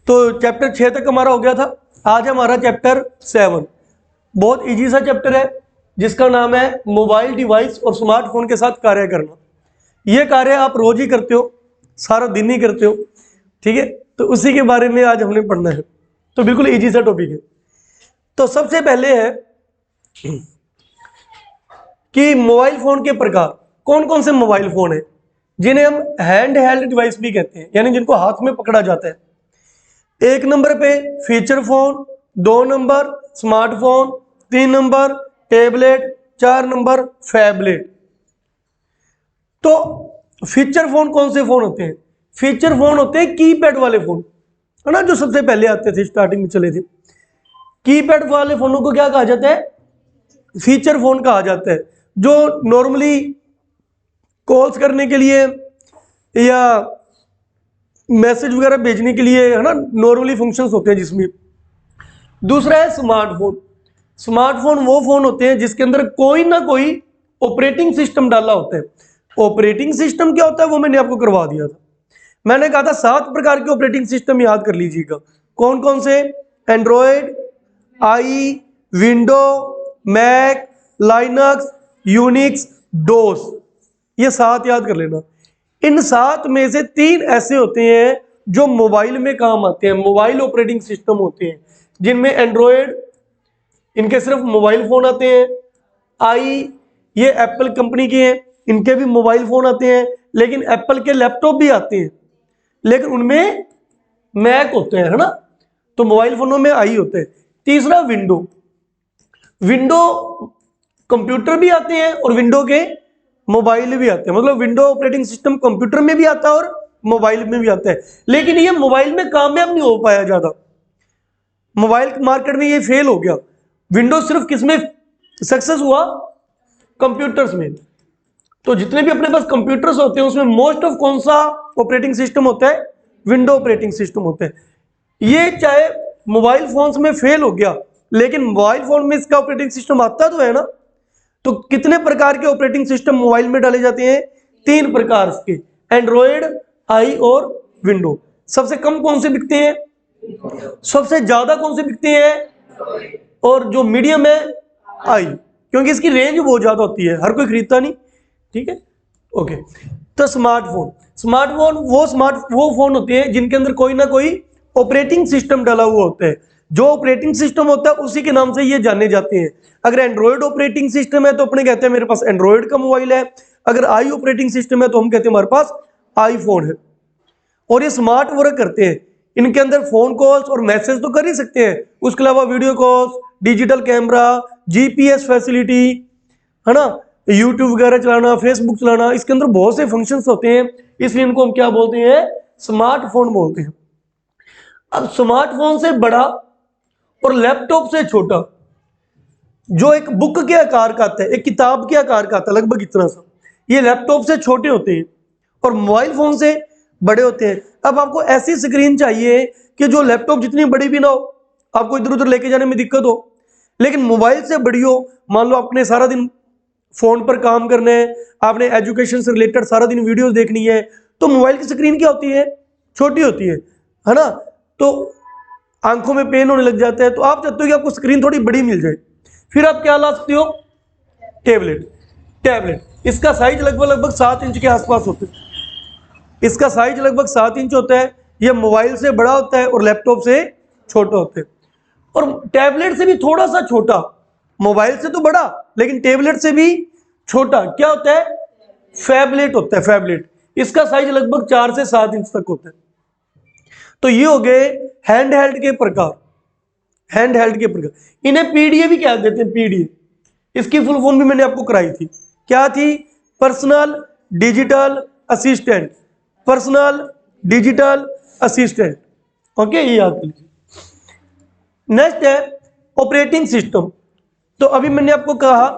तो चैप्टर 6 तक हमारा हो गया था। आज हमारा चैप्टर 7, बहुत इजी सा चैप्टर है जिसका नाम है मोबाइल डिवाइस और स्मार्टफोन के साथ कार्य करना। ये कार्य आप रोज ही करते हो, सारा दिन ही करते हो, ठीक है। तो उसी के बारे में आज हमने पढ़ना है, तो बिल्कुल इजी सा टॉपिक है। तो सबसे पहले है कि मोबाइल फोन के प्रकार कौन कौन से मोबाइल फोन है जिन्हें हम हैंड हेल्ड डिवाइस भी कहते हैं, यानी जिनको हाथ में पकड़ा जाता है। 1 number pay feature phone, 2 number smartphone, 3 number tablet, 4 number phablet. तो फीचर फोन कौन से फोन होते हैं? फीचर फोन होते हैं कीपैड वाले फोन, है ना, जो सबसे पहले आते थे, स्टार्टिंग में चले थे। कीपैड वाले फोनों को क्या कहा जाता है? फीचर फोन कहा जाता है, जो नॉर्मली कॉल्स करने के लिए या मैसेज वगैरह भेजने के लिए, है ना, नॉर्मली फंक्शंस होते हैं जिसमें। दूसरा है स्मार्टफोन। स्मार्टफोन वो फोन होते हैं जिसके अंदर कोई ना कोई ऑपरेटिंग सिस्टम डाला होता है। ऑपरेटिंग सिस्टम क्या होता है वो मैंने आपको करवा दिया था। मैंने कहा था 7 प्रकार के ऑपरेटिंग सिस्टम याद कर लीजिएगा। कौन कौन से? एंड्रॉयड, आई, विंडो, मैक, लाइनक्स, यूनिक्स, डोस, ये 7 याद कर लेना। इन 7 में से 3 ऐसे होते हैं जो मोबाइल में काम आते हैं, मोबाइल ऑपरेटिंग सिस्टम होते हैं, जिनमें एंड्रॉयड, इनके सिर्फ मोबाइल फोन आते हैं। आई, ये एप्पल कंपनी के हैं, इनके भी मोबाइल फोन आते हैं, लेकिन एप्पल के लैपटॉप भी आते हैं, लेकिन उनमें मैक होते हैं, है ना। तो मोबाइल फोनों में आई होते हैं। तीसरा विंडो। विंडो कंप्यूटर भी आते हैं और विंडो के मोबाइल भी आते हैं, मतलब विंडो ऑपरेटिंग सिस्टम कंप्यूटर में भी आता है और मोबाइल में भी आता है, लेकिन ये मोबाइल में कामयाब नहीं हो पाया ज्यादा। मोबाइल मार्केट में ये फेल हो गया। विंडो सिर्फ किसमें सक्सेस हुआ? कंप्यूटर्स में। तो जितने भी अपने पास कंप्यूटर्स होते हैं उसमें मोस्ट ऑफ कौन सा ऑपरेटिंग सिस्टम होता है? विंडो ऑपरेटिंग सिस्टम होता है। ये चाहे मोबाइल फोन्स में फेल हो गया, लेकिन मोबाइल फोन में इसका ऑपरेटिंग सिस्टम आता तो है ना। तो कितने प्रकार के ऑपरेटिंग सिस्टम मोबाइल में डाले जाते हैं? 3 प्रकार के, एंड्रॉयड, आई और विंडो। सबसे कम कौन से बिकते हैं? सबसे ज्यादा कौन से बिकते हैं? और जो मीडियम है आई, क्योंकि इसकी रेंज बहुत ज्यादा होती है, हर कोई खरीदता नहीं, ठीक है, ओके। तो स्मार्टफोन, स्मार्टफोन वो फोन होते हैं जिनके अंदर कोई ना कोई ऑपरेटिंग सिस्टम डाला हुआ होता है। जो ऑपरेटिंग सिस्टम होता है उसी के नाम से ये जाने जाते हैं। अगर एंड्रॉयड ऑपरेटिंग सिस्टम है तो अपने कहते हैं मेरे पास एंड्रॉयड का मोबाइल है। अगर आई ऑपरेटिंग सिस्टम है तो हम कहते हैं हमारे पास आईफोन है। और ये स्मार्ट वर्क करते हैं, इनके अंदर फोन कॉल्स और मैसेज तो कर ही सकते हैं, उसके अलावा video calls, digital camera, GPS facility, है ना, यूट्यूब वगैरह चलाना, फेसबुक चलाना, इसके अंदर बहुत से फंक्शंस होते हैं, इसलिए इनको हम क्या बोलते हैं? स्मार्टफोन बोलते हैं। अब स्मार्टफोन से बड़ा और लैपटॉप से छोटा, जो एक बुक के आकार का आता है, एक किताब के आकार का आता है, लगभग इतना सा, ये लैपटॉप से छोटे होते हैं और मोबाइल फोन से बड़े होते हैं। अब आपको ऐसी स्क्रीन चाहिए कि जो लैपटॉप जितनी बड़ी भी ना हो, आपको इधर उधर लेके जाने में दिक्कत हो, लेकिन मोबाइल से बड़ी हो। मान लो आपने सारा दिन फोन पर काम करना है, आपने एजुकेशन से रिलेटेड सारा दिन वीडियोस देखनी है, तो मोबाइल की स्क्रीन क्या होती है? छोटी होती है ना। तो आंखों में पेन होने लग जाता है, तो आप चाहते हो कि आपको स्क्रीन थोड़ी बड़ी मिल जाए, फिर आप क्या ला सकते हो? टैबलेट। टैबलेट इसका साइज लगभग 7 इंच के आसपास होता है। इसका साइज लगभग 7 इंच होता है। यह मोबाइल से बड़ा होता है और लैपटॉप से छोटा होता है। और टैबलेट से भी थोड़ा सा छोटा, मोबाइल से तो बड़ा लेकिन टैबलेट से भी छोटा क्या होता है? फैबलेट होता है। फैबलेट इसका साइज लगभग 4 से 7 इंच तक होता है। तो ये हो गए हैंड हेल्ड के प्रकार। हैंड हेल्ड के प्रकार, इन्हें पीडीए भी कह देते हैं। पीडीए, इसकी फुल फॉर्म भी मैंने आपको कराई थी, क्या थी? Personal digital assistant. Personal digital assistant, okay, ये याद कर लीजिए। नेक्स्ट है ऑपरेटिंग सिस्टम। तो अभी मैंने आपको कहा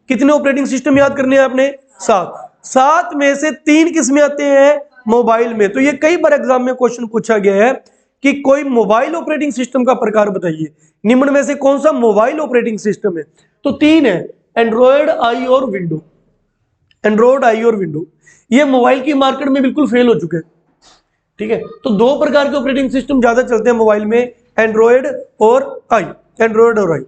कितने ऑपरेटिंग सिस्टम याद करने हैं आपने? 7 में से 3 किस में आते हैं? मोबाइल में। तो ये कई बार एग्जाम में क्वेश्चन पूछा गया है कि कोई मोबाइल ऑपरेटिंग सिस्टम का प्रकार बताइए, निम्न में से कौन सा मोबाइल ऑपरेटिंग सिस्टम है? तो 3 है, एंड्रॉयड, आई और विंडो। एंड्रॉयड, आई और विंडो। ये मोबाइल की मार्केट में बिल्कुल फेल हो चुके हैं, ठीक है। तो दो प्रकार के ऑपरेटिंग सिस्टम ज्यादा चलते हैं मोबाइल में, एंड्रॉयड और आई। एंड्रॉयड और आई।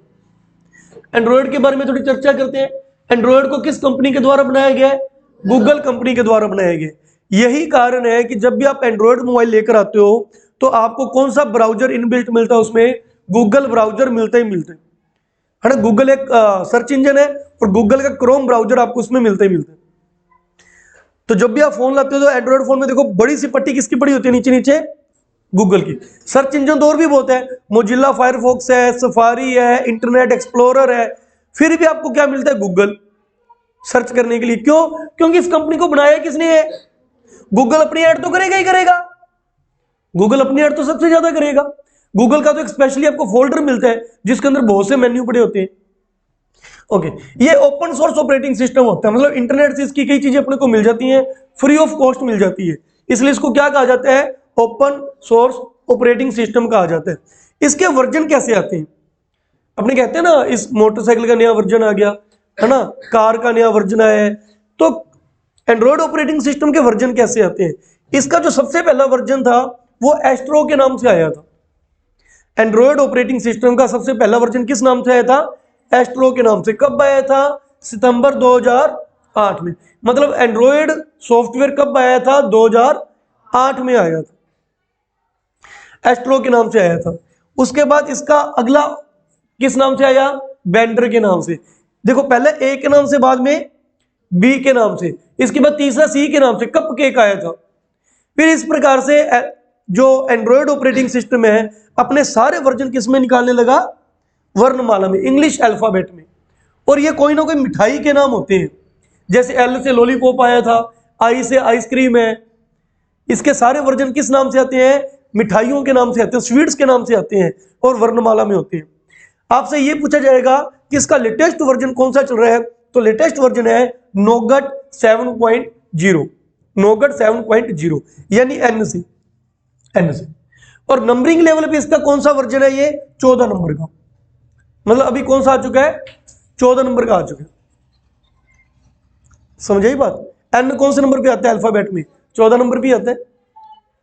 एंड्रॉयड के बारे में थोड़ी चर्चा करते हैं। एंड्रॉयड को किस कंपनी के द्वारा बनाया गया है? गूगल कंपनी के द्वारा बनाया गया है। यही कारण है कि जब भी आप एंड्रॉयड मोबाइल लेकर आते हो तो आपको कौन सा ब्राउजर इनबिल्ट मिलता है? उसमें गूगल ब्राउजर मिलता ही मिलता है ना। गूगल एक सर्च इंजन है और गूगल का क्रोम ब्राउजर आपको उसमें मिलता ही मिलता है। तो जब भी आप फोन लाते हो तो एंड्रॉयड फोन में देखो बड़ी सी पट्टी किसकी पड़ी होती है? नीचे नीचे गूगल की। सर्च इंजन तो और भी बहुत है, मोजिल्ला फायरफॉक्स है, सफारी है, इंटरनेट एक्सप्लोरर है, फिर भी आपको क्या मिलता है? गूगल सर्च करने के लिए। क्यों? क्योंकि इस कंपनी को बनाया किसने है? गूगल अपनी ऐड तो करेगा ही करेगा। गूगल अपनी ऐड तो सबसे ज्यादा करेगा। गूगल का तो एक स्पेशली आपको फोल्डर मिलता है जिसके अंदर बहुत से मेन्यू पड़े होते हैं। ओके, ये ओपन सोर्स ऑपरेटिंग सिस्टम होता है, मतलब इंटरनेट से इसकी कई चीजें अपने को मिल जाती हैं, फ्री ऑफ कॉस्ट मिल जाती है, इसलिए इसको क्या कहा जाता है? ओपन सोर्स ऑपरेटिंग सिस्टम कहा जाता है। इसके वर्जन कैसे आते हैं? अपने कहते हैं ना इस मोटरसाइकिल का नया वर्जन आ गया है ना, कार का नया वर्जन आया है। तो एंड्रॉयड ऑपरेटिंग सिस्टम के वर्जन कैसे आते हैं? इसका जो सबसे पहला वर्जन था वो एस्ट्रो के नाम से आया था। एंड्रॉयड ऑपरेटिंग सिस्टम का सबसे पहला वर्जन किस नाम से आया था? एस्ट्रो के नाम से। कब आया था? सितंबर 2008 में। मतलब एंड्रॉयड सॉफ्टवेयर कब आया था? 2008 में आया था, एस्ट्रो के नाम से आया था। उसके बाद इसका अगला किस नाम से आया? बेंडर के नाम से। देखो पहले ए के नाम से, बाद में बी के नाम से, इसके बाद तीसरा सी के नाम से, कप केक आया था। फिर इस प्रकार से जो एंड्रॉयड ऑपरेटिंग सिस्टम है अपने सारे वर्जन किस में निकालने लगा? वर्णमाला में, इंग्लिश अल्फाबेट में। और ये कोई ना कोई मिठाई के नाम होते हैं, जैसे एल से लॉलीपॉप आया था, आई से आइसक्रीम है। इसके सारे वर्जन किस नाम से आते हैं? मिठाइयों के नाम से आते हैं, स्वीट्स के नाम से आते हैं और वर्णमाला में होते हैं। आपसे ये पूछा जाएगा कि इसका लेटेस्ट वर्जन कौन सा चल रहा है, तो लेटेस्ट वर्जन है नोगट 7.0, नोगट 7.0 यानी एन से। और नंबरिंग लेवल पे इसका कौन सा वर्जन है? ये 14 नंबर का। मतलब अभी कौन सा आ चुका है? 14 नंबर का आ चुका है। समझ आई बात? एन कौन से नंबर पे आता है अल्फाबेट में? 14 नंबर पे आता है,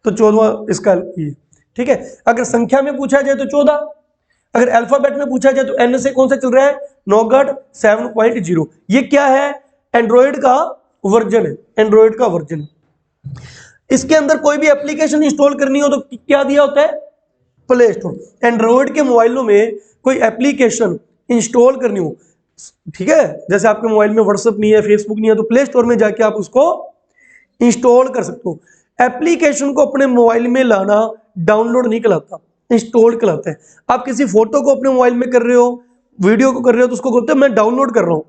तो 14वां इसका ये। ठीक है, अगर संख्या में पूछा जाए तो 14, अगर अल्फाबेट में पूछा जाए तो एन से कौन सा चल रहा है? नोगट 7.0। ये क्या है? एंड्रॉयड का वर्जन है, एंड्रॉयड का वर्जन। इसके अंदर कोई भी एप्लीकेशन इंस्टॉल करनी हो तो क्या दिया होता है? Play store. एंड्रॉयड के मोबाइलों में कोई एप्लीकेशन इंस्टॉल करनी हो, ठीक है, जैसे आपके मोबाइल में व्हाट्सएप नहीं है, फेसबुक नहीं है, तो प्ले स्टोर में जाके आप उसको इंस्टॉल कर सकते हो। एप्लीकेशन को अपने मोबाइल में लाना डाउनलोड नहीं कहलाता, इंस्टॉल कहलाता है। आप किसी फोटो को अपने मोबाइल में कर रहे हो, वीडियो को कर रहे हो, तो उसको बोलते हैं मैं डाउनलोड कर रहा हूं।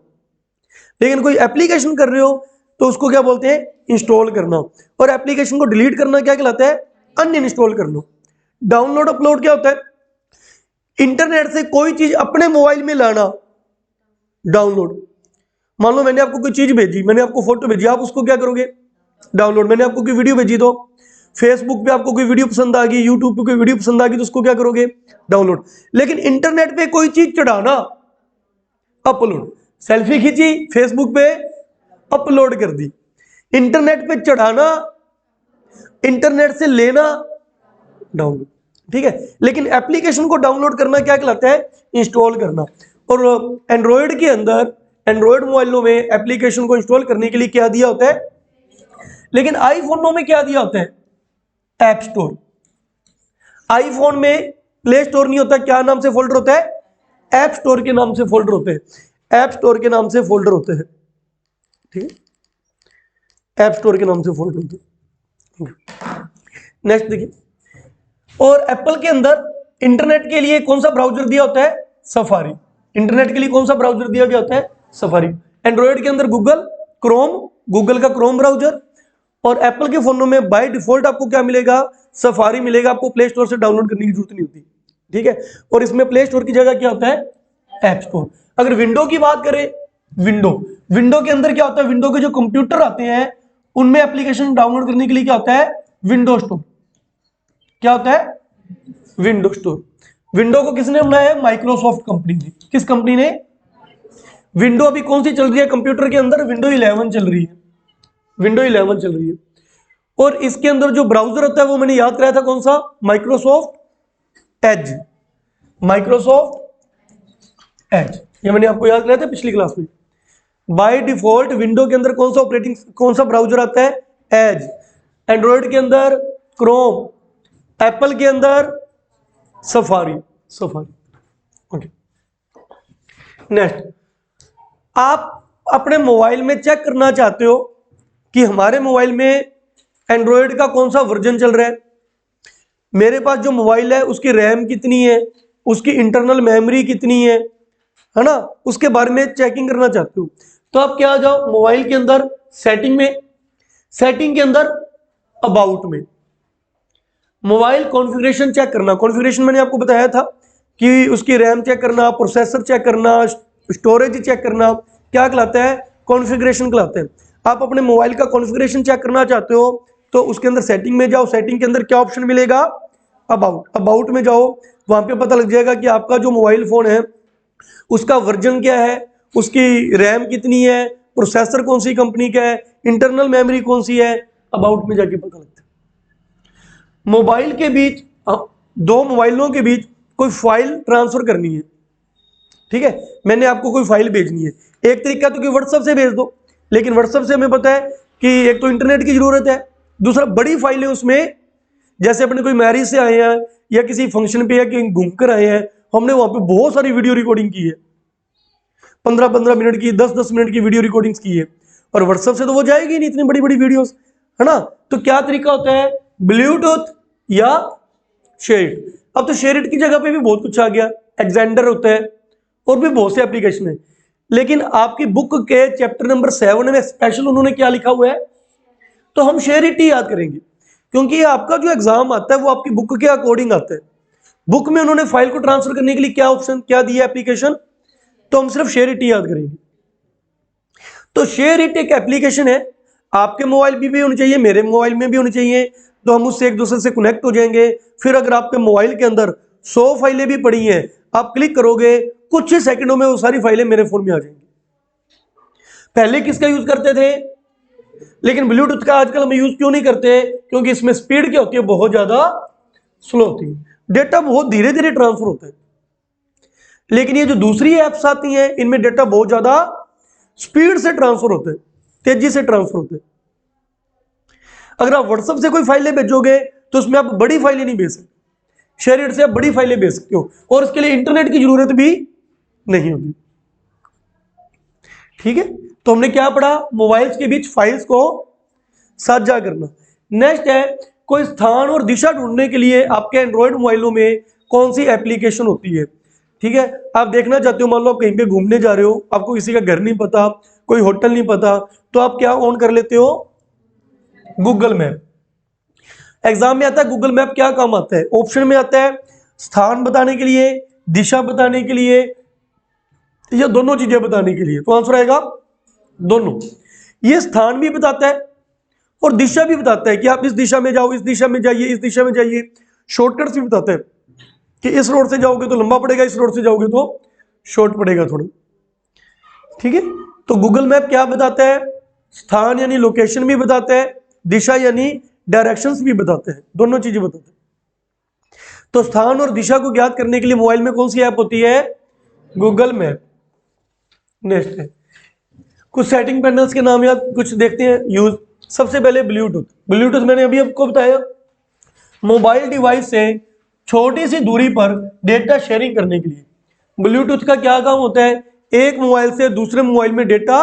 लेकिन कोई एप्लीकेशन कर रहे हो तो उसको क्या बोलते हैं? इंस्टॉल करना। और एप्लीकेशन को डिलीट करना क्या कहलाता है? अनइंस्टॉल करना। डाउनलोड अपलोड क्या होता है? इंटरनेट से कोई चीज अपने मोबाइल में लाना, डाउनलोड। मान लो मैंने आपको कोई चीज भेजी, मैंने आपको फोटो भेजी, आप उसको क्या करोगे? डाउनलोड। मैंने आपको कोई वीडियो भेजी, तो फेसबुक पे आपको कोई वीडियो पसंद आ गई, यूट्यूब पे कोई वीडियो पसंद आ गई, तो उसको क्या करोगे? डाउनलोड। लेकिन इंटरनेट पे कोई चीज चढ़ाना, अपलोड। सेल्फी खींची, फेसबुक पे अपलोड कर दी। इंटरनेट पे चढ़ाना, इंटरनेट से लेना, डाउनलोड। ठीक है, लेकिन एप्लीकेशन को डाउनलोड करना क्या कहलाता है? इंस्टॉल करना। और एंड्रॉयड के अंदर, एंड्रॉयड मोबाइलों में एप्लीकेशन को इंस्टॉल करने के लिए क्या दिया होता है? लेकिन आईफोनों में क्या दिया होता है? App store. आईफोन में प्ले स्टोर नहीं होता, क्या नाम से फोल्डर होता है? ऐप स्टोर के नाम से फोल्डर होते हैं। ऐप स्टोर के नाम से फोल्डर होते हैं, ठीक है, ऐप स्टोर के नाम से फोल्डर होते हैं। नेक्स्ट देखिए, और एप्पल के अंदर इंटरनेट के लिए कौन सा ब्राउजर दिया होता है? सफारी। इंटरनेट के लिए कौन सा ब्राउजर दिया गया होता है? सफारी। एंड्रॉयड के अंदर गूगल क्रोम, गूगल का क्रोम ब्राउजर। और एप्पल के फोनों में बाय डिफॉल्ट आपको क्या मिलेगा? सफारी मिलेगा। आपको प्ले स्टोर से डाउनलोड करने की जरूरत नहीं होती, ठीक है। और इसमें प्ले स्टोर की जगह क्या होता है? App store. अगर विंडो की बात करें, विंडो के अंदर क्या होता है? विंडो के जो कंप्यूटर आते हैं उनमें एप्लीकेशन डाउनलोड करने के लिए क्या होता है? Window store. क्या होता है? Window store. विंडो को किसने बनाया है? माइक्रोसॉफ्ट कंपनी ने। किस कंपनी ने? विंडो अभी कौन सी चल रही है कंप्यूटर के अंदर? विंडो 11 चल रही है, विंडो 11 चल रही है। और इसके अंदर जो ब्राउजर होता है वो मैंने याद कराया था कौन सा, माइक्रोसॉफ्ट एज। माइक्रोसॉफ्ट एज ये मैंने आपको याद कराया था पिछली क्लास में। बाय डिफॉल्ट विंडो के अंदर कौन सा ब्राउजर आता है, एज। एंड्रॉयड के अंदर क्रोम, एप्पल के अंदर सफारी। ओके, नेक्स्ट, आप अपने मोबाइल में चेक करना चाहते हो कि हमारे मोबाइल में एंड्रॉयड का कौन सा वर्जन चल रहा है, मेरे पास जो मोबाइल है उसकी रैम कितनी है, उसकी इंटरनल मेमोरी कितनी है ना, उसके बारे में चेकिंग करना चाहते हो। तो आप क्या आ जाओ मोबाइल के अंदर सेटिंग में, सेटिंग के अंदर अबाउट में मोबाइल कॉन्फ़िगरेशन चेक करना। कॉन्फ़िगरेशन मैंने आपको बताया था कि उसकी रैम चेक करना, प्रोसेसर चेक करना, स्टोरेज चेक करना, क्या कहलाता है, कॉन्फ़िगरेशन कहलाता है। आप अपने मोबाइल का कॉन्फ़िगरेशन चेक करना चाहते हो तो उसके अंदर सेटिंग में जाओ, सेटिंग के अंदर क्या ऑप्शन मिलेगा, अबाउट में जाओ, वहां पे पता लग जाएगा कि आपका जो मोबाइल फोन है उसका वर्जन क्या है, उसकी रैम कितनी है, प्रोसेसर कौन सी कंपनी का है, इंटरनल मेमोरी कौन सी है, अबाउट में जाके पता लगता है। मोबाइल के बीच, दो मोबाइलों के बीच कोई फाइल ट्रांसफर करनी है, ठीक है, मैंने आपको कोई फाइल भेजनी है, एक तरीका तो कि व्हाट्सएप से भेज दो, लेकिन व्हाट्सएप से हमें पता है कि एक तो इंटरनेट की जरूरत है, दूसरा बड़ी फाइलें उसमें, जैसे अपने कोई मैरिज से आए हैं या किसी फंक्शन पे या कहीं घूमकर आए हैं, हमने वहां पे बहुत सारी वीडियो रिकॉर्डिंग की है, 15-15 मिनट की, 10-10 मिनट की वीडियो रिकॉर्डिंग्स की है, और व्हाट्सएप से तो वो जाएगी नहीं इतनी बड़ी बड़ी वीडियोस, है ना। तो क्या तरीका होता है, ब्लूटूथ या शेयरिट। अब तो शेयरिट की जगह पे भी बहुत कुछ आ गया, एक्जेंडर होता है और भी बहुत से एप्लीकेशन है, लेकिन आपकी बुक के चैप्टर नंबर 7 में स्पेशल उन्होंने क्या लिखा हुआ है, तो हम शेयरिट ही याद करेंगे, क्योंकि आपका जो एग्जाम आता है वो आपकी बुक के अकॉर्डिंग आता है। बुक में उन्होंने फाइल को ट्रांसफर करने के लिए क्या ऑप्शन क्या दिया एप्लीकेशन, तो हम सिर्फ शेयरिट ही याद करेंगे। तो शेयरिट एक एप्लीकेशन है, आपके मोबाइल में भी होनी चाहिए, मेरे मोबाइल में भी होनी चाहिए, तो हम उससे एक दूसरे से कनेक्ट हो जाएंगे। फिर अगर आपके मोबाइल के अंदर 100 फाइलें भी पड़ी हैं, आप क्लिक करोगे कुछ ही सेकंडों में वो सारी फाइलें मेरे फोन में आ जाएंगी। पहले किसका यूज करते थे, लेकिन ब्लूटूथ का आजकल हम यूज क्यों नहीं करते, क्योंकि इसमें स्पीड क्या होती है, बहुत ज्यादा स्लो होती है, डेटा बहुत धीरे धीरे ट्रांसफर होता है। लेकिन ये जो दूसरी एप्स आती हैं इनमें डेटा बहुत ज्यादा स्पीड से ट्रांसफर होते हैं, तेजी से ट्रांसफर होते हैं। अगर आप व्हाट्सएप से कोई फाइलें भेजोगे तो उसमें आप बड़ी फाइलें नहीं भेज सकते, शेयरिट से आप बड़ी फाइलें भेज सकते हो, और इसके लिए इंटरनेट की जरूरत भी नहीं होगी, ठीक है। तो हमने क्या पढ़ा, मोबाइल्स के बीच फाइल्स को साझा करना। नेक्स्ट है, कोई स्थान और दिशा ढूंढने के लिए आपके एंड्रॉयड मोबाइलों में कौन सी एप्लीकेशन होती है, ठीक है। आप देखना चाहते हो, मान लो आप कहीं पे घूमने जा रहे हो, आपको किसी का घर नहीं पता, कोई होटल नहीं पता, तो आप क्या ऑन कर लेते हो, गूगल मैप। एग्जाम में आता है गूगल मैप क्या काम आता है, ऑप्शन में आता है स्थान बताने के लिए, दिशा बताने के लिए, या दोनों चीजें बताने के लिए, तो आंसर आएगा दोनों। ये स्थान भी बताता है और दिशा भी बताता है कि आप इस दिशा में जाओ, इस दिशा में जाइए, इस दिशा में जाइए। शॉर्टकट्स भी बताता है कि इस रोड से जाओगे तो लंबा पड़ेगा, इस रोड से जाओगे तो शॉर्ट पड़ेगा थोड़ा, ठीक है। तो गूगल मैप क्या बताता है, स्थान यानी लोकेशन भी बताता है, दिशा यानी डायरेक्शंस भी बताते हैं, दोनों चीजें बताते हैं। तो स्थान और दिशा को ज्ञात करने के लिए मोबाइल में कौन सी ऐप होती है, गूगल मैप। नेक्स्ट है, कुछ सेटिंग पैनल्स के नाम याद, कुछ देखते हैं यूज। सबसे पहले ब्लूटूथ। ब्लूटूथ मैंने अभी आपको बताया, मोबाइल डिवाइस से छोटी सी दूरी पर डेटा शेयरिंग करने के लिए ब्लूटूथ का क्या काम होता है, एक मोबाइल से दूसरे मोबाइल में डेटा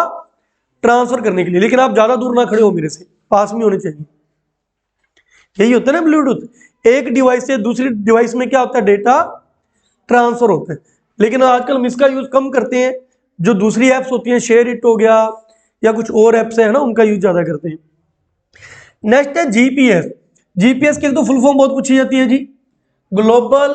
ट्रांसफर करने के लिए। लेकिन आप ज्यादा दूर ना खड़े हो, मेरे से पास में होने चाहिए, यही होता है ना ब्लूटूथ। एक डिवाइस से दूसरी डिवाइस में क्या होता है, डेटा ट्रांसफर होता है। लेकिन आजकल हम इसका यूज कम करते हैं, जो दूसरी एप्स होती हैं, शेयरिट हो गया या कुछ और एप्स है ना, उनका यूज ज्यादा करते हैं। नेक्स्ट है जीपीएस। जीपीएस की तो फुल फॉर्म बहुत पूछी जाती है जी, global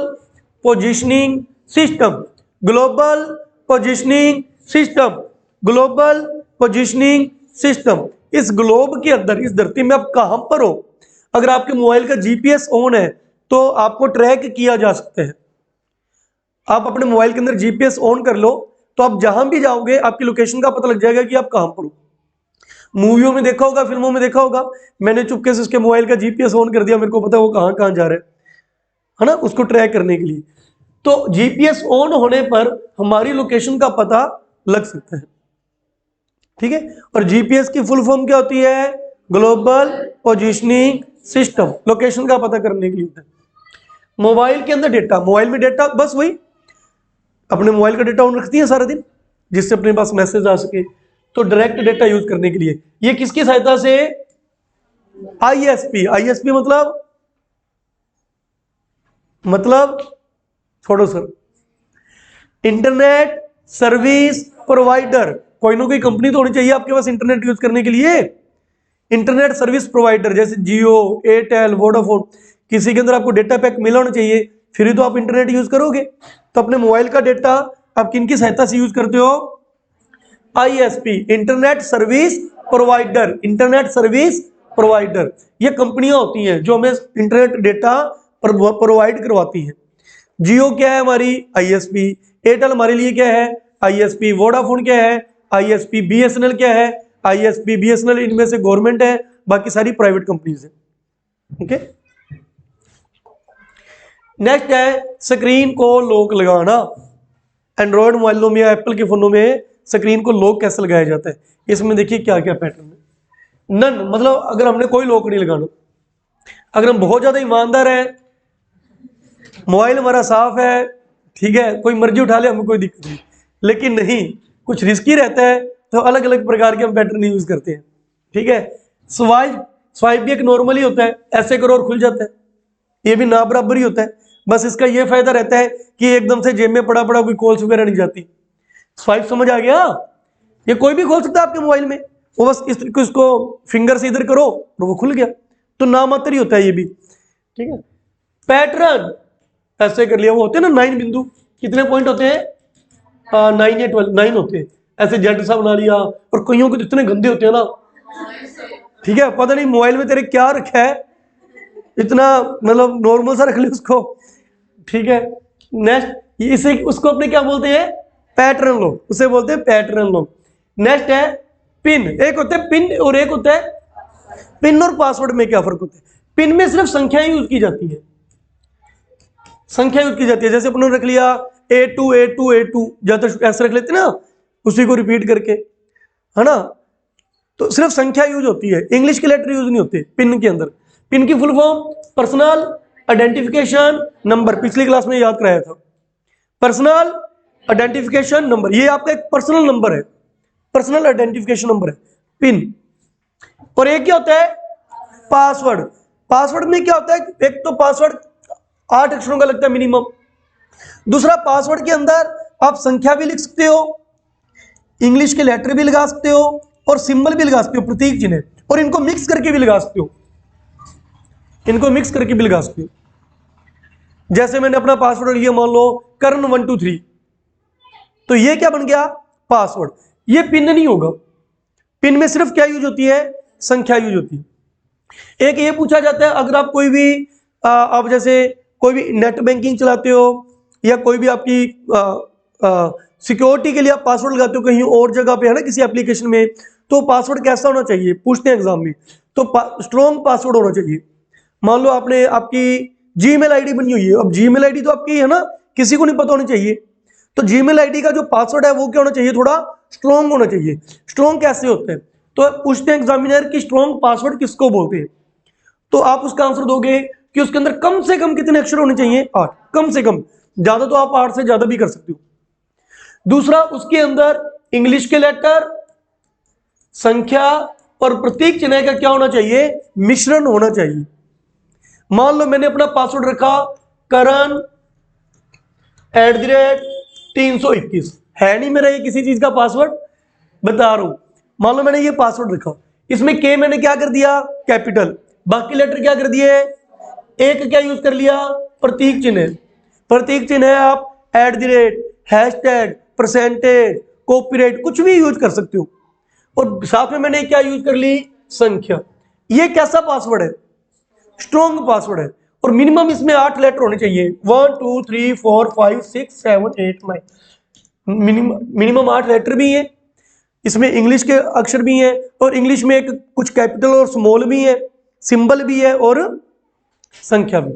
positioning system. Global positioning system, global positioning system. इस ग्लोब के अंदर, इस धरती में आप कहां पर हो, अगर आपके मोबाइल का जीपीएस ऑन है तो आपको ट्रैक किया जा सकता है। आप अपने मोबाइल के अंदर जीपीएस ऑन कर लो तो आप जहां भी जाओगे आपकी लोकेशन का पता लग जाएगा कि आप कहां पर हो। मूवियों में देखा होगा, फिल्मों में देखा होगा, मैंने चुपके से उसके मोबाइल का जीपीएस ऑन कर दिया, मेरे को पता है वो कहाँ कहाँ जा रहा है ना, उसको ट्रैक करने के लिए। तो जीपीएस ऑन होने पर हमारी लोकेशन का पता लग सकता है, ठीक है। और जीपीएस की फुल फॉर्म क्या होती है? ग्लोबल पोजीशनिंग सिस्टम, लोकेशन का पता करने के लिए होता है। मोबाइल के अंदर डेटा, मोबाइल में डेटा बस वही अपने मोबाइल का डेटा ऑन रखती है सारा दिन, जिससे अपने पास मैसेज आ सके। तो डायरेक्ट डेटा यूज करने के लिए ये किसकी सहायता से? आईएसपी। आईएसपी मतलब छोड़ो सर, इंटरनेट सर्विस प्रोवाइडर। कोई ना कोई कंपनी तो होनी चाहिए आपके पास इंटरनेट यूज करने के लिए। इंटरनेट सर्विस प्रोवाइडर जैसे जियो, एयरटेल, वोडाफोन, किसी के अंदर आपको डेटा पैक मिला होना चाहिए, फिर ही तो आप इंटरनेट यूज करोगे। तो अपने मोबाइल का डेटा आप किनकी सहायता से यूज करते हो? ISP, internet service provider. Internet service provider ये कंपनियां होती हैं जो हमें इंटरनेट डेटा प्रोवाइड करवाती हैं। जियो क्या है? हमारी आईएसपी। एयरटेल हमारे लिए क्या है? आईएसपी। वोडाफोन क्या है? आईएसपी। बीएसएनएल क्या है? आईएसपी। बीएसएनएल इनमें से गवर्नमेंट है, बाकी सारी प्राइवेट कंपनीज है। ओके, नेक्स्ट है स्क्रीन को लॉक लगाना। एंड्रॉयड मोबाइलों में या एप्पल के फोनों में स्क्रीन को लॉक कैसे लगाया जाता है? इसमें देखिए क्या क्या पैटर्न है। नन मतलब अगर हमने कोई लॉक नहीं लगाना, अगर हम बहुत ज्यादा ईमानदार हैं, मोबाइल हमारा साफ है, ठीक है, कोई मर्जी उठा ले, हमें कोई दिक्कत नहीं। लेकिन नहीं, कुछ रिस्की रहता है तो अलग अलग प्रकार के हम पैटर्न यूज करते हैं, ठीक है। स्वाइप भी एक नॉर्मल ही होता है, ऐसे करो और खुल जाता है, ये भी ना बराबर ही होता है। बस इसका ये फायदा रहता है कि एकदम से जेब में पड़ा पड़ा कोई कॉल्स वगैरह नहीं जाती। स्वाइप समझ आ गया? ये कोई भी खोल सकता है आपके मोबाइल में, वो बस इसको फिंगर से इधर करो और वो खुल गया। तो ना मात्र ही होता है ये भी, ठीक है। पैटर्न ऐसे कर लिया, वो होते हैं ना 9 बिंदु, कितने पॉइंट होते हैं? 9 या 12, 9 होते हैं। ऐसे जेड सा बना लिया, और कईयों के तो इतने गंदे होते हैं ना, ठीक है, पता नहीं मोबाइल में तेरे क्या रखा है, इतना मतलब नॉर्मल सा रख ले उसको, ठीक है। नेक्स्ट इसे उसको अपने क्या बोलते हैं? पैटर्न लो, उसे बोलते हैं पैटर्न लो। नेक्स्ट है पिन। एक होता है पिन और एक होता है पिन। और पासवर्ड में क्या फर्क होता है? पिन में सिर्फ संख्याएं यूज की जाती है, संख्या यूज की जाती है। जैसे अपने रख लिया A2 A2 A2, ज्यादा ऐसे रख लेते ना, उसी को रिपीट करके, है ना। तो सिर्फ संख्या यूज होती है, इंग्लिश के लेटर यूज नहीं होते पिन के अंदर। पिन की full form personal identification number, पिछली क्लास में याद कराया था। पर्सनल आइडेंटिफिकेशन नंबर, ये आपका एक पर्सनल नंबर है, पर्सनल आइडेंटिफिकेशन नंबर है पिन। और एक क्या होता है? पासवर्ड। पासवर्ड में क्या होता है? एक तो पासवर्ड 8 अक्षरों का लगता है मिनिमम। दूसरा, पासवर्ड के अंदर आप संख्या भी लिख सकते हो, इंग्लिश के लेटर भी लगा सकते हो, और सिंबल भी लगा सकते हो, प्रतीक चिन्ह, और इनको मिक्स करके भी लगा सकते हो, इनको मिक्स करके भी लगा सकते हो। जैसे मैंने अपना पासवर्ड लिया, मान लो कर्ण 123, तो ये क्या बन गया? पासवर्ड। ये पिन नहीं होगा, पिन में सिर्फ क्या यूज होती है? संख्या यूज होती है। एक ये पूछा जाता है, अगर आप कोई भी आप जैसे कोई भी नेट बैंकिंग चलाते हो, या कोई भी आपकी सिक्योरिटी के लिए आप पासवर्ड लगाते हो कहीं और जगह पे, है ना, किसी एप्लीकेशन में, तो पासवर्ड कैसा होना चाहिए? पूछते हैं एग्जाम में। तो स्ट्रॉन्ग पासवर्ड होना चाहिए। मान लो आपने आपकी जीमेल आईडी बनी हुई है, अब जीमेल आईडी तो आपकी है ना, किसी को नहीं पता होनी चाहिए। तो जीमेल आईडी का जो पासवर्ड है वो क्या होना चाहिए? थोड़ा स्ट्रॉन्ग होना चाहिए। स्ट्रॉन्ग कैसे होते हैं? तो पूछते हैं एग्जामिनर कि स्ट्रॉन्ग पासवर्ड किसको बोलते हैं, तो आप उसका आंसर दोगे कि उसके अंदर कम से कम कितने अक्षर होने चाहिए? 8, कम से कम, ज्यादा तो आप 8 से ज्यादा भी कर सकते हो। दूसरा, उसके अंदर इंग्लिश के लेटर, संख्या और प्रतीक चिन्ह का क्या होना चाहिए? मिश्रण होना चाहिए। मान लो मैंने अपना पासवर्ड रखा करण @321, है नहीं मेरा ये किसी चीज का पासवर्ड, बता रहा हूं। मान लो मैंने ये पासवर्ड रखा, इसमें के मैंने क्या कर दिया? कैपिटल, बाकी लेटर क्या कर दिए? एक क्या यूज कर लिया? प्रतीक चिन्ह। प्रतीक चिन्ह है आप #, परसेंटेज, कॉपीराइट, कुछ भी यूज कर सकते हो। और साथ में मैंने क्या यूज कर ली? संख्या। ये कैसा पासवर्ड है? स्ट्रॉन्ग पासवर्ड है। और मिनिमम इसमें 8 लेटर होने चाहिए, 1 2 3 4 5 6 7 8 9, मिनिमम 8 लेटर भी है। इसमें इंग्लिश के अक्षर भी हैं और इंग्लिश में एक कुछ कैपिटल और स्मॉल भी है, सिंबल भी है और संख्या भी।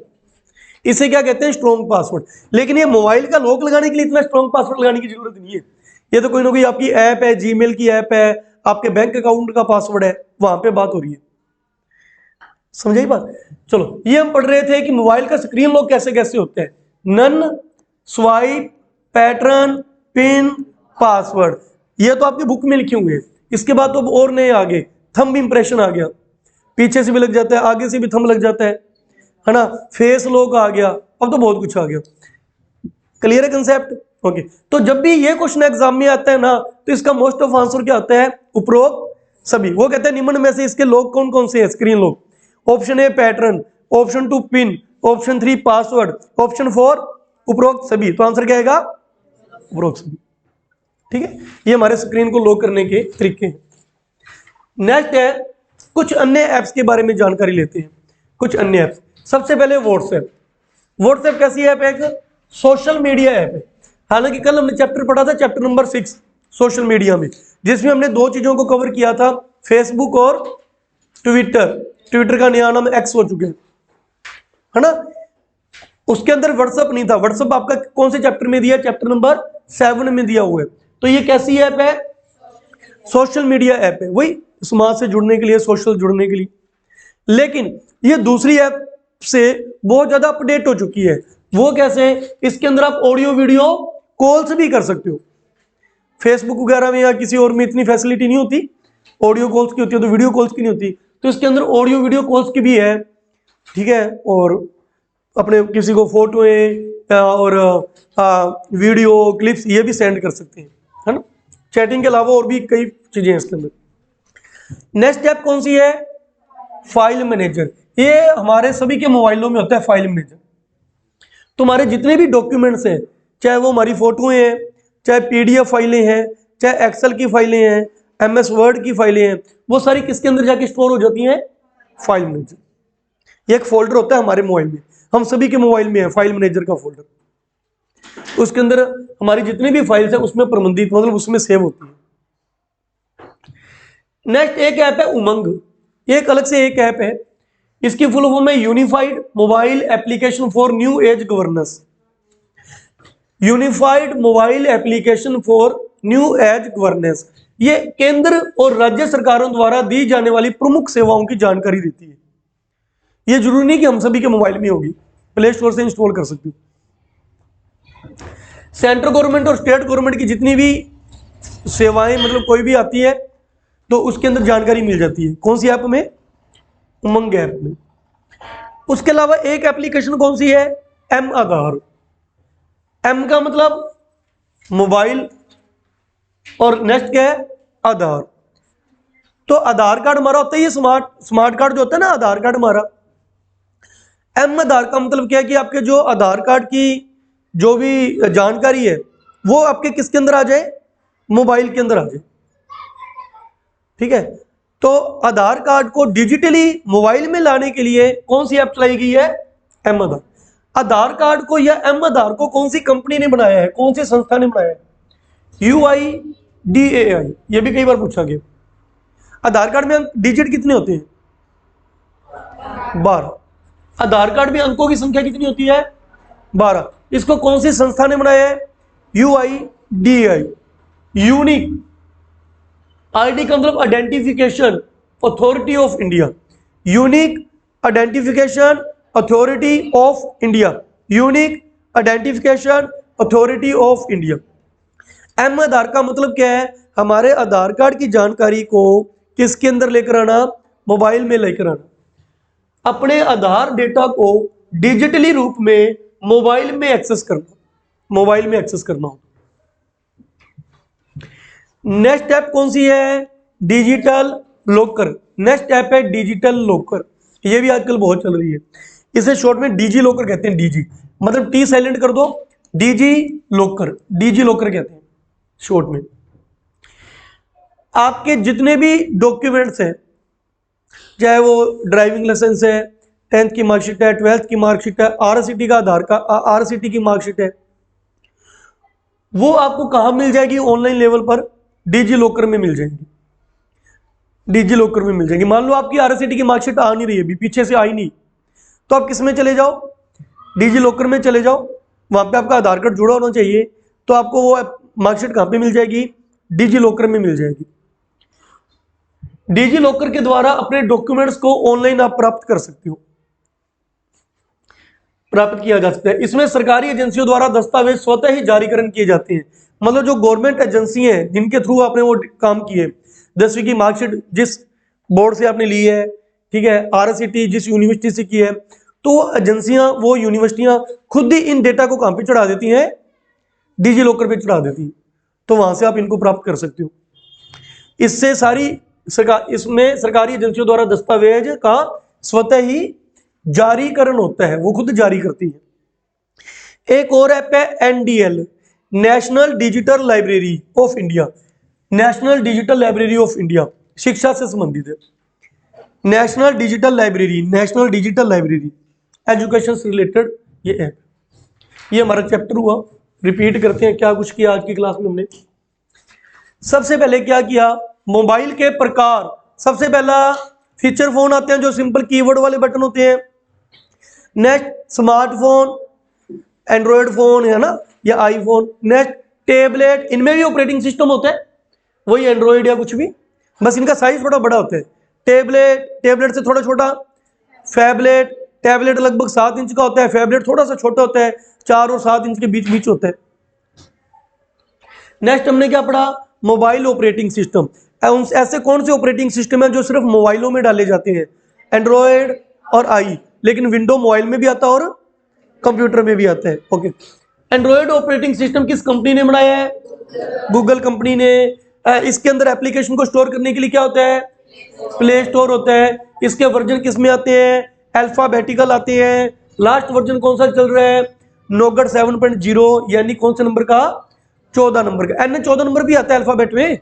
इसे क्या कहते हैं? Strong password. लेकिन ये मोबाइल का लॉक लगाने के लिए इतना स्ट्रॉन्ग पासवर्ड लगाने की जरूरत नहीं है। ये तो कोई ना कोई आपकी ऐप है, जीमेल की ऐप है, आपके बैंक अकाउंट का पासवर्ड है, वहां पे बात हो रही है। समझाई बात? चलो, ये हम पढ़ रहे थे कि मोबाइल का स्क्रीन लॉक कैसे कैसे होते हैं। None, swipe, pattern, PIN, password, ये तो आपकी बुक में लिखे हुए हैं। इसके बाद तो और नए आ गए, थंब इंप्रेशन आ गया, पीछे से भी लग जाता है, आगे से भी थंब लग जाता है ना, फेस लॉक आ गया, अब तो बहुत कुछ आ गया। क्लियर है कंसेप्ट? ओके। तो जब भी ये क्वेश्चन एग्जाम में आता है ना, तो इसका मोस्ट ऑफ आंसर क्या आता है? उपरोक्त सभी। वो कहते हैं निम्न में से इसके लॉक कौन कौन से हैं? Screen lock. Option A pattern, option 2 pin, option 3 password, option 4 उपरोक्त सभी। तो आंसर क्या आएगा? उपरोक्त सभी। ठीक है, ये हमारे स्क्रीन को लॉक करने के तरीके हैं। नेक्स्ट है कुछ अन्य ऐप्स के बारे में जानकारी लेते हैं। कुछ अन्य ऐप्स, सबसे पहले व्हाट्सएप। व्हाट्सएप कैसी ऐप है? एक सोशल मीडिया ऐप है। हालांकि कल हमने चैप्टर पढ़ा था, चैप्टर नंबर 6 सोशल मीडिया में, जिसमें हमने दो चीजों को कवर किया था, फेसबुक और ट्विटर। ट्विटर का नया नाम एक्स हो चुका है ना। उसके अंदर व्हाट्सएप नहीं था। व्हाट्सएप आपका कौन से चैप्टर में दिया? चैप्टर नंबर 7 में दिया हुआ है। तो ये कैसी ऐप है? सोशल मीडिया ऐप है, वही समाज से जुड़ने के लिए, सोशल जुड़ने के लिए। लेकिन ये दूसरी ऐप से बहुत ज्यादा अपडेट हो चुकी है। वो कैसे? इसके अंदर आप ऑडियो वीडियो कॉल्स भी कर सकते हो। फेसबुक वगैरह में या किसी और में इतनी फैसिलिटी नहीं होती, ऑडियो कॉल्स की होती है, तो वीडियो कॉल्स की नहीं होती। तो इसके अंदर ऑडियो वीडियो कॉल्स की भी है। ठीक है, और अपने किसी को फोटोएं और वीडियो क्लिप्स ये भी सेंड कर सकते हैं, है ना। चैटिंग के अलावा और भी कई चीजें हैं इसके अंदर। नेक्स्ट ऐप कौन सी है? File manager. ये हमारे सभी के मोबाइलों में होता है फाइल मैनेजर। तुम्हारे जितने भी डॉक्यूमेंट्स हैं, चाहे वो हमारी फोटोएं हैं, चाहे पीडीएफ फाइलें हैं, चाहे एक्सेल की फाइलें हैं, एमएस वर्ड की फाइलें हैं, वो सारी किसके अंदर जाके स्टोर हो जाती हैं? File manager. ये एक फोल्डर होता है हमारे मोबाइल में, हम सभी के मोबाइल में है फाइल मैनेजर का फोल्डर। उसके अंदर हमारी जितनी भी फाइल्स है उसमें प्रबंधित, मतलब उसमें सेव होती है। नेक्स्ट एक ऐप है उमंग। एक अलग से एक ऐप है, इसकी फुल फॉर्म है unified mobile application for new age governance. Unified mobile application for new age governance. ये केंद्र और राज्य सरकारों द्वारा दी जाने वाली प्रमुख सेवाओं की जानकारी देती है। ये जरूरी नहीं कि हम सभी के मोबाइल में होगी, प्ले स्टोर से इंस्टॉल कर सकते हो। सेंट्रल गवर्नमेंट और स्टेट गवर्नमेंट की जितनी भी सेवाएं, मतलब कोई भी आती है तो उसके अंदर जानकारी मिल जाती है। कौन सी ऐप में? उमंग ऐप में। उसके अलावा एक एप्लीकेशन कौन सी है? एम आधार। एम का मतलब मोबाइल और नेक्स्ट क्या है? आधार। तो आधार कार्ड हमारा होता है ये स्मार्ट कार्ड जो होता है ना, आधार कार्ड हमारा। एम आधार का मतलब क्या है कि आपके जो आधार कार्ड की जो भी जानकारी है वो आपके किसके अंदर आ जाए? मोबाइल के अंदर आ जाए। ठीक है, तो आधार कार्ड को डिजिटली मोबाइल में लाने के लिए कौन सी ऐप चलाई गई है? एम आधार। आधार कार्ड को या एम आधार को कौन सी कंपनी ने बनाया है, कौन सी संस्था ने बनाया है? UIDAI। ये भी कई बार पूछा गया। आधार कार्ड में डिजिट कितने होते हैं? 12। आधार कार्ड में अंकों की संख्या कितनी होती है? 12। इसको कौन सी संस्था ने बनाया है? UIDAI। यूनिक आईडी का मतलब identification authority of India. Unique identification authority of India. Unique identification authority of India. M Aadhaar का मतलब क्या है? हमारे आधार कार्ड की जानकारी को किसके अंदर लेकर आना? मोबाइल में लेकर आना। अपने आधार डेटा को डिजिटली रूप में मोबाइल में एक्सेस करना, मोबाइल में एक्सेस करना हो। नेक्स्ट ऐप कौन सी है? Digital locker. नेक्स्ट ऐप है डिजिटल लॉकर। ये भी आजकल बहुत चल रही है। इसे शॉर्ट में डीजी लॉकर कहते हैं। डीजी मतलब टी साइलेंट कर दो, डीजी लॉकर, डीजी लॉकर कहते हैं शॉर्ट में। आपके जितने भी डॉक्यूमेंट्स हैं, चाहे वो ड्राइविंग लाइसेंस है, 10th की मार्कशीट है, 12th की मार्कशीट है, आरसीटी का आधार का आरसीटी की मार्कशीट है, वो आपको कहां मिल जाएगी? ऑनलाइन लेवल पर डिजी लॉकर में मिल जाएंगी, डिजी लॉकर में मिल जाएंगी। मान लो आपकी आरएससीटी की मार्कशीट आ नहीं रही है, अभी पीछे से आई नहीं, तो आप किस में चले जाओ, डिजी लॉकर में चले जाओ, वहां पे आपका आधार कार्ड जुड़ा होना चाहिए, तो आपको वो मार्कशीट कहाँ पे मिल जाएगी, डिजी लॉकर में मिल जाएगी। डिजी लॉकर के द्वारा अपने डॉक्यूमेंट्स को ऑनलाइन आप प्राप्त कर सकते हो, प्राप्त किया जा सकता है। इसमें सरकारी एजेंसियों द्वारा दस्तावेज स्वतः ही जारीकरण किए जाते हैं। मतलब जो गवर्नमेंट एजेंसी हैं जिनके थ्रू आपने वो काम किए, 10वीं की मार्कशीट जिस बोर्ड से आपने ली है, ठीक है, आरएससीटी जिस यूनिवर्सिटी से की है, तो एजेंसियां, वो यूनिवर्सिटियां खुद ही इन डेटा को कहां पे चढ़ा देती हैं, डिजी लॉकर पे चढ़ा देती हैं, तो वहां से आप इनको प्राप्त कर सकते हो। इससे इसमें सरकारी एजेंसियों द्वारा दस्तावेज का स्वतः ही जारीकरण होता है, वो खुद जारी करती है। एक और ऐप है NDL, national digital library of India, national digital library of India, शिक्षा से संबंधित है। National digital library, national digital library education से रिलेटेड ये ऐप, ये हमारा चैप्टर हुआ। रिपीट करते हैं क्या कुछ किया आज की क्लास में हमने। सबसे पहले क्या किया, मोबाइल के प्रकार, सबसे पहला फीचर फोन आते हैं जो सिंपल कीबोर्ड वाले बटन होते हैं। नेक्स्ट स्मार्टफोन, एंड्रॉयड फोन है ना, या आईफोन। नेक्स्ट टेबलेट, इनमें भी ऑपरेटिंग सिस्टम होता है, वही एंड्रॉयड या कुछ भी, बस इनका साइज थोड़ा बड़ा होता है। टेबलेट, टेबलेट से थोड़ा छोटा फैबलेट, टैबलेट लगभग 7 इंच का होता है, फैबलेट थोड़ा सा छोटा होता है, 4 और 7 इंच के बीच बीच होता है। नेक्स्ट हमने क्या पढ़ा, मोबाइल ऑपरेटिंग सिस्टम। ऐसे कौन से ऑपरेटिंग सिस्टम है जो सिर्फ मोबाइलों में डाले जाते हैं, एंड्रॉयड और आई, लेकिन विंडो मोबाइल में भी आता है और कंप्यूटर में भी आता है। ओके, एंड्रॉयड ऑपरेटिंग सिस्टम किस कंपनी ने बनाया है, गूगल कंपनी ने। इसके अंदर एप्लीकेशन को स्टोर करने के लिए क्या होता है, प्ले स्टोर होता है। इसके वर्जन किस में आते हैं, अल्फाबेटिकल आते हैं। लास्ट वर्जन कौन सा चल रहा है, नोगट 7.0, यानी कौन से नंबर का, 14 नंबर का। एन 14 नंबर भी आता है अल्फाबेट में।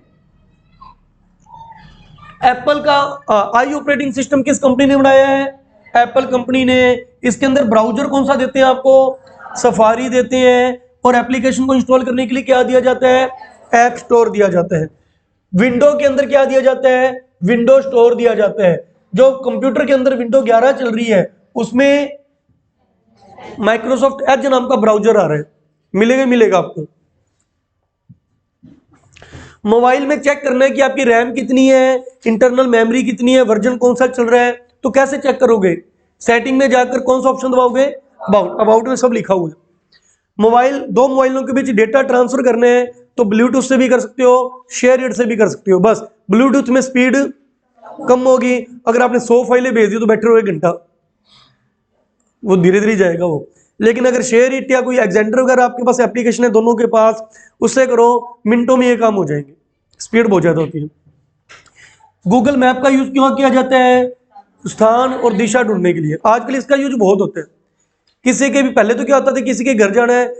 एप्पल का आई ऑपरेटिंग सिस्टम किस कंपनी ने बनाया है, एप्पल कंपनी ने। इसके अंदर ब्राउजर कौन सा देते हैं आपको, सफारी देते हैं। और एप्लीकेशन को इंस्टॉल करने के लिए क्या दिया जाता है, ऐप स्टोर दिया जाता है। विंडो के अंदर क्या दिया जाता है, विंडो स्टोर दिया जाता है। जो कंप्यूटर के अंदर विंडो 11 चल रही है उसमें माइक्रोसॉफ्ट एज नाम का ब्राउजर आ रहा है, मिलेगा आपको। मोबाइल में चेक करना है कि आपकी रैम कितनी है, इंटरनल मेमोरी कितनी है, वर्जन कौन सा चल रहा है, तो कैसे चेक करोगे, सेटिंग में जाकर कौन सा ऑप्शन दबाओगे, अबाउट। अबाउट में सब लिखा हुआ है। मोबाइल, दो मोबाइलों के बीच डेटा ट्रांसफर करने हैं तो ब्लूटूथ से भी कर सकते हो, शेयर इट से भी कर सकते हो। बस ब्लूटूथ में स्पीड कम होगी, अगर आपने 100 फाइलें भेज दी तो बैठे रहो 1 घंटा, वो धीरे धीरे जाएगा वो। लेकिन अगर शेयर इट या कोई एक्जेंडर वगैरह आपके पास एप्लीकेशन है दोनों के पास, उससे करो, मिनटों में ये काम हो जाएंगे, स्पीड बहुत ज्यादा होती है। गूगल मैप का यूज क्यों किया जाता है, स्थान और दिशा ढूंढने के लिए। आजकल इसका यूज बहुत होता है। किसी के भी, पहले तो क्या होता था, किसी के घर जाना है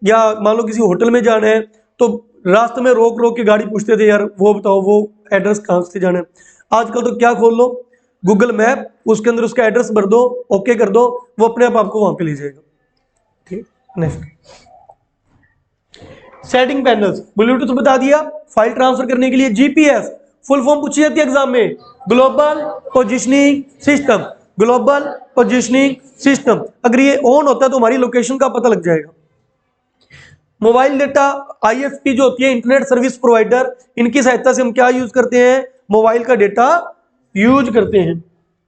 या मान लो किसी होटल में जाना है तो रास्ते में रोक रोक के गाड़ी पूछते थे, यार वो बताओ वो एड्रेस कहाँ से जाना है। आजकल तो क्या खोल लो, गूगल मैप, उसके अंदर उसका एड्रेस भर दो, ओके कर दो, वो अपने आप आपको वहां पे ले जाएगा। ठीक, नेक्स्ट सेटिंग पैनल्स, ब्लूटूथ बता दिया, फाइल ट्रांसफर करने के लिए जीपीएस, फुल फॉर्म पूछी जाती है एग्जाम में, global positioning system, global positioning system. अगर ये ऑन होता है तो हमारी लोकेशन का पता लग जाएगा। मोबाइल डेटा, आईएसपी जो होती है, इंटरनेट सर्विस प्रोवाइडर, इनकी सहायता से हम क्या यूज करते हैं, मोबाइल का डेटा यूज करते हैं।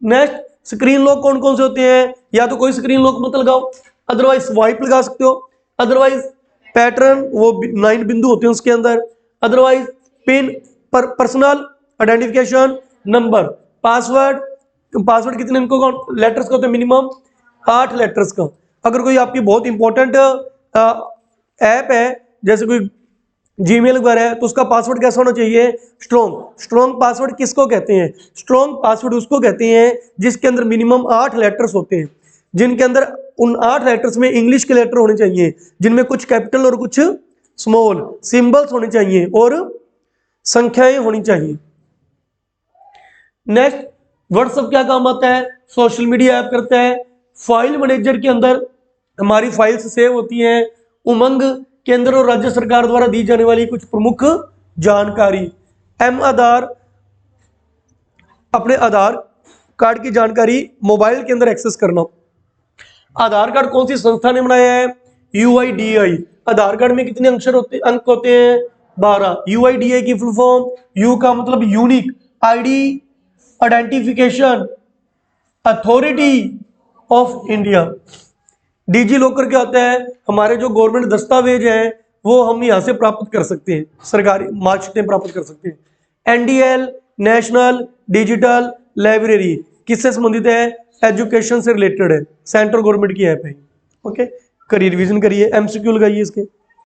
नेक्स्ट, स्क्रीन लॉक कौन कौन से होते हैं, या तो कोई स्क्रीन लॉक मत लगाओ, अदरवाइज स्वाइप लगा सकते हो, अदरवाइज पैटर्न, वो 9 बिंदु होते हैं उसके अंदर, otherwise pin, personal identification number, password. Password कितने इनको लेटर्स का होता है, मिनिमम 8 लेटर्स का। अगर कोई आपकी बहुत इंपॉर्टेंट ऐप है जैसे कोई जीमेल वगैरह है तो उसका पासवर्ड कैसा होना चाहिए, स्ट्रॉन्ग। स्ट्रॉन्ग पासवर्ड किसको कहते हैं, स्ट्रॉन्ग पासवर्ड उसको कहते हैं जिसके अंदर मिनिमम 8 लेटर्स होते हैं, जिनके अंदर उन 8 लेटर्स में इंग्लिश के लेटर होने चाहिए, जिनमें कुछ कैपिटल और कुछ स्मॉल सिंबल्स होने चाहिए और संख्याएं होनी चाहिए। नेक्स्ट, व्हाट्सएप क्या काम आता है, सोशल मीडिया ऐप करता है। फाइल मैनेजर के अंदर हमारी फाइल्स सेव होती हैं। उमंग केंद्र और राज्य सरकार द्वारा दी जाने वाली कुछ प्रमुख जानकारी। एम आधार, अपने आधार कार्ड की जानकारी मोबाइल के अंदर एक्सेस करना। आधार कार्ड कौन सी संस्था ने बनाया है? UIDAI। आधार कार्ड में कितने अंक होते हैं? 12। UIDAI की फुल फॉर्म, यू का मतलब unique ID identification authority of India. DigiLocker क्या होता है? हमारे जो गवर्नमेंट दस्तावेज हैं वो हम यहाँ से प्राप्त कर सकते हैं, सरकारी मार्कशीटें प्राप्त कर सकते हैं। NDL, नेशनल डिजिटल लाइब्रेरी, किससे संबंधित है? एजुकेशन से रिलेटेड है, सेंट्रल गवर्नमेंट की ऐप है। ओके, करिए रिवीजन करिए, MCQ लगाइए इसके।